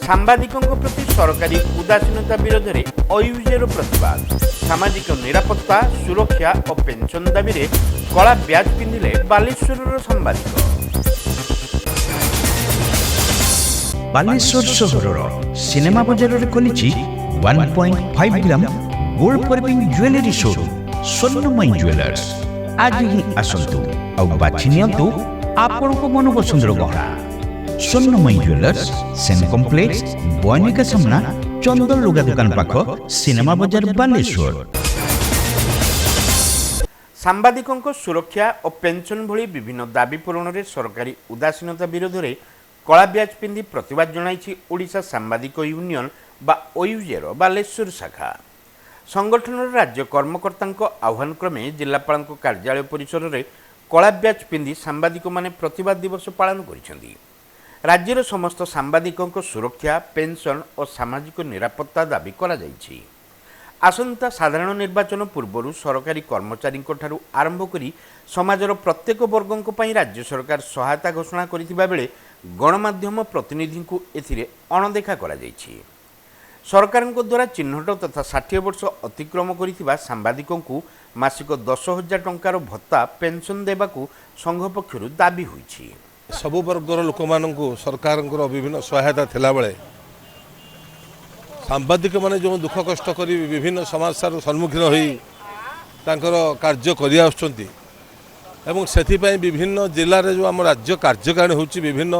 सांबादिकों प्रति सरकारी उदासीनता विरोध में अयुजेर प्रतिवाद सामाजिक निरापत्ता सुरक्षा और पेंशन दाबी में कला ब्याज पिंधिले बालेश्वर सांबादिक। बालेश्वर सहर सिनेमा बजार खोली 1.5 gram gold forming jewellery showroom Swarnamayee jewellers. आज ही आसतु और बाछि नियंतु आपण को मन पसंद गहना। स्वर्णमयी ज्वेलर्स सेन कॉम्प्लेक्स बयनिका सामना चंदन लुगा दुकान पाख सिनेमा बजार बालेश्वर। सांबादिकों सुरक्षा और पेंशन भली विभिन्न दाबी पूरण में सरकारी उदासीनता विरोध में कला ब्याज पिंधि प्रतिवाद जनाई ओडिशा सांबादिक यूनियन बा ओयूजेर बालेश्वर शाखा। संगठन राज्य कर्मकर्ता आह्वान क्रमे जिलापाल कार्यालय परिसर में कला ब्याज पिंधि सांबादिक माने प्रतिवाद दिवस पालन करिसेंती। राज्यर समस्त सांबादिकों सुरक्षा पेंशन और सामाजिक निरापत्ता दाबी करा जाइछि। आसंता साधारण निर्वाचन पूर्व सरकारी कर्मचारी आरंभ करी समाजर प्रत्येक वर्गों पर राज्य सरकार सहायता घोषणा करिथिबा बेले गणमाध्यम प्रतिनिधि को एथिरे अणदेखा करा जाइछि। सरकार द्वारा चिन्हट तथा 60 वर्ष अतिक्रम करिथिबा सांबादिकों को मासिक 10,000 टंकार भत्ता पेंशन देबाकू संघ पक्षरु दाबी होइछि। सबु वर्गर लोक मानू सरकार विभिन्न सहायता थिला बेले सांबादिक माने जो दुख कष्ट करी विभिन्न समस्यार सम्मुखीन होई तांकर कार्य करि आछंती एवं सेथिपई विभिन्न जिले में जो आम राज्य कार्यकारिणी होची विभिन्न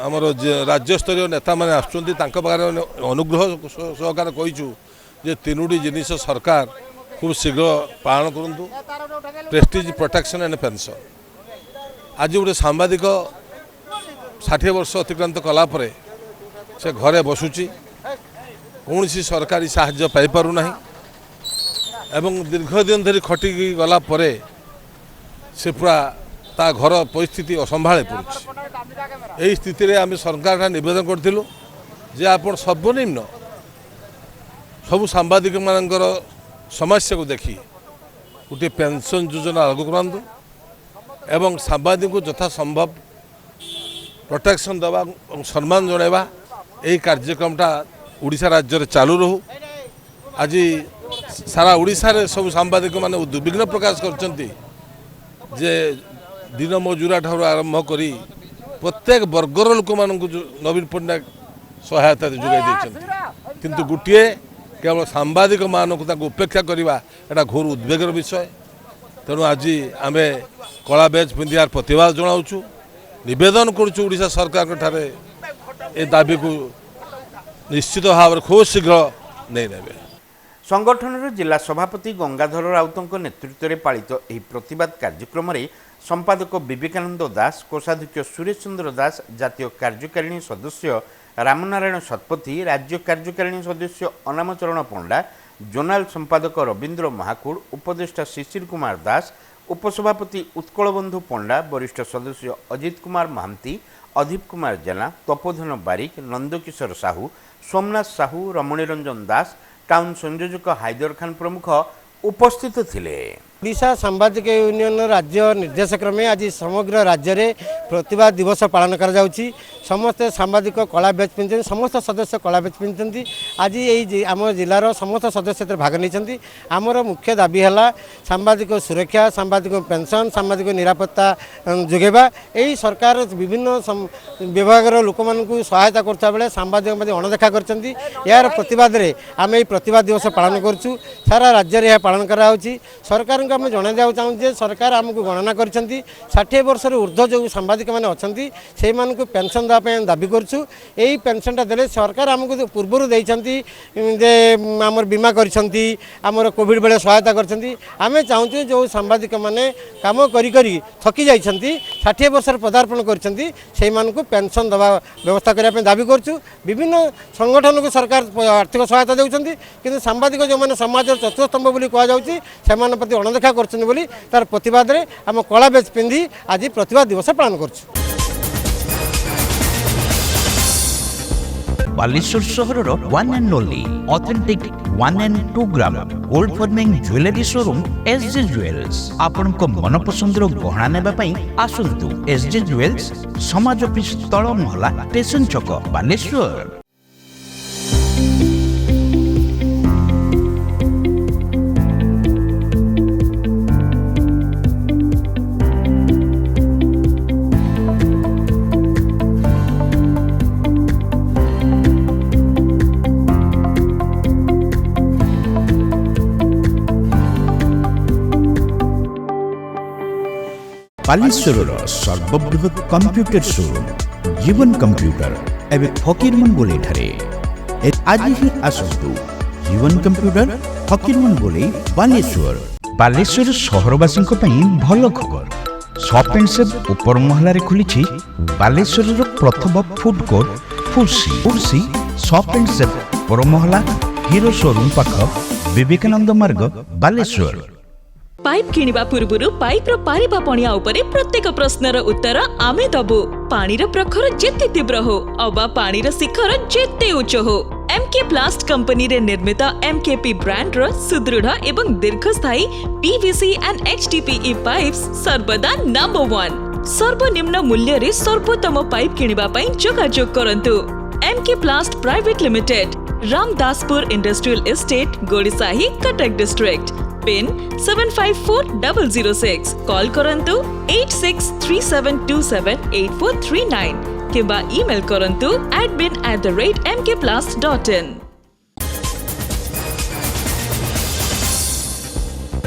आमर राज्य स्तरीय नेता माने आछंती तांका पाखरे अनुग्रह सहकार कहिछु जे तीनोटी जिनिस सरकार खूब शीघ्र पालन करंतु प्रेस्टीज प्रोटेक्शन एंड पेंशन। आज गोटे सांबादिक 60 वर्ष अतिक्रांत कला परे से घरे बसुची कौन सी सरकारी साहाय्य पाई पारु नाही एवं दीर्घ दिन धरी खटिकी गला परे से पूरा ता घर परिस्थिति असंभाळे पड़ुछि। एही स्थिति रे आमे सरकार का निवेदन करथिलु जे आपण सर्वनिम्न सब सांबादिक मानकर समस्या को देखी गोटे पेंशन योजना लागू करंतु एवं सांबादिक को यथा संभव प्रोटेक्शन दवा सम्मान जणाइबा यही कार्यक्रमटा उड़ीसा राज्य चालू रहू। आज सारा उड़ीसा रे सब सांबादिक माने उद्विग्न प्रकाश करछंती जे दिन मजूरा ठार आरंभ करी प्रत्येक वर्गर लोक मानू नवीन पट्टनायक सहायता जोगाई देछंती किंतु गुटिए केवल सांबादिक मानू उपेक्षा करवा एटा घोर उद्वेगर विषय। तेणु आज आमे कला बैज पिंधियार प्रतिवाद जनाऊँ निवेदन करुचु उड़ीसा सरकार ठारे ए दाबी को निश्चित भाव खूब शीघ्र नहीं नेबे। संगठन जिला सभापति गंगाधर राउतों नेतृत्व में पालित यह प्रतिवाद कार्यक्रम में संपादक विवेकानंद दास कोषाध्यक्ष सुरेश चंद्र दास जातीय कार्यकारिणी सदस्य रामनारायण शतपथी राज्य कार्यकारिणी सदस्य अनामचरण पंडा जोनाल संपादक रवींद्र महाकुड़ उपदेष्टा शिशिर कुमार दास उपसभापति उत्कलबंधु पंडा वरिष्ठ सदस्य अजित कुमार महांती अदीप कुमार जेना तपोधन बारिक नंदकिशोर साहू सोमनाथ साहू रमणी रंजन दास टाउन संयोजक हायदर खान प्रमुख उपस्थित थिले। ओडिशा सांबादिक यूनियन राज्य निर्देश क्रमे आज समग्र राज्य में प्रतिवाद दिवस पालन कर समस्त सांबादिक कला बैच पिंधि समस्त सदस्य कला बैच पिंधि आज यही आम जिलार समस्त सदस्य भाग नहीं। आमर मुख्य दाबी है सांबादिक सुरक्षा सांबादिक पेंशन सामाजिक निरापत्ता जोगेबा। यही सरकार विभिन्न विभाग लोक मानू सहायता करता बेले सांबादिक अणदेखा कर यार प्रतिवाद रे आम यही प्रतिवाद दिवस पालन करूँ। सारा राज्य में पालन करा सरकार आम जन देवा चाहूँ जे सरकार आमको गणना कर 60 वर्ष ऊर्ध्व जो सांबादिक मैंने अच्छा से पेंशन देवाई दाबी करूँ। यही पेंशनटा देले सरकार आमको पूर्वर देती आमर बीमा कर कोविड बेले सहायता करें चाहूँ जो सांबादिक मैंने कम करी थकी जाइए 60 वर्ष पदार्पण कर पेंशन दवा व्यवस्था करने दाबी करूँ। विभिन्न संगठन को सरकार आर्थिक सहायता देती कि सांबादिक जो मैंने समाज चतुर्थस्तंभ बोली कहुच्छी से प्रति अणदेखा कर तार प्रतिवाद रे आम कला बेच पिंधि आज प्रतिवाद दिवस पालन कर। बालेश्वर सहरर one and only authentic 1 and 2 gram gold forming jewellery showroom SJ jewels आपण को मन पसंदर गहना नेबा पई आसंतु एसजे ज्वेल्स समाज ऑफिस तळ महला स्टेशन चौक बालेश्वर। बालेश्वर सर्वबृहत कंप्यूटर शोरूम जीवन कंप्यूटर एवं फकीरमन गोले ठारे आज ही आसतु जीवन कंप्यूटर फकीरमन गोले बालेश्वर। बालेश्वर सहरवासी भल खबर शॉप एंड सेव ऊपर महला खुली बालेश्वर प्रथम फूड कोर्ट फुर्सी शॉप एंड सेव ऊपर महला हीरो शोरूम पाख विवेकानंद मार्ग बालेश्वर। पाइप किनिबा पूर्वरु पाइप रो पारिबा पणिया उपरे प्रत्येक प्रश्नर उत्तर आमे दबु। पानीर प्रखर जेते तीव्र हो अबा पानीर शिखर जेते उच्च हो एमके प्लास्ट कंपनी रे निर्मित एमकेपी ब्रांड रो सुदृढ़ एवं दीर्घस्थायी पीवीसी एंड एचडीपीई पाइप्स सर्वदा नंबर 1। सर्वनिम्न मूल्य रे सर्वोत्तम पाइप किनिबा पई जोगाजोग करंतु। MK plast private limited, Ramdaspur industrial estate, Godisahi, Cuttack district. Pin 754006। Call करंतु 8637278439 किंबा ईमेल करंतु admin@mkplast.in।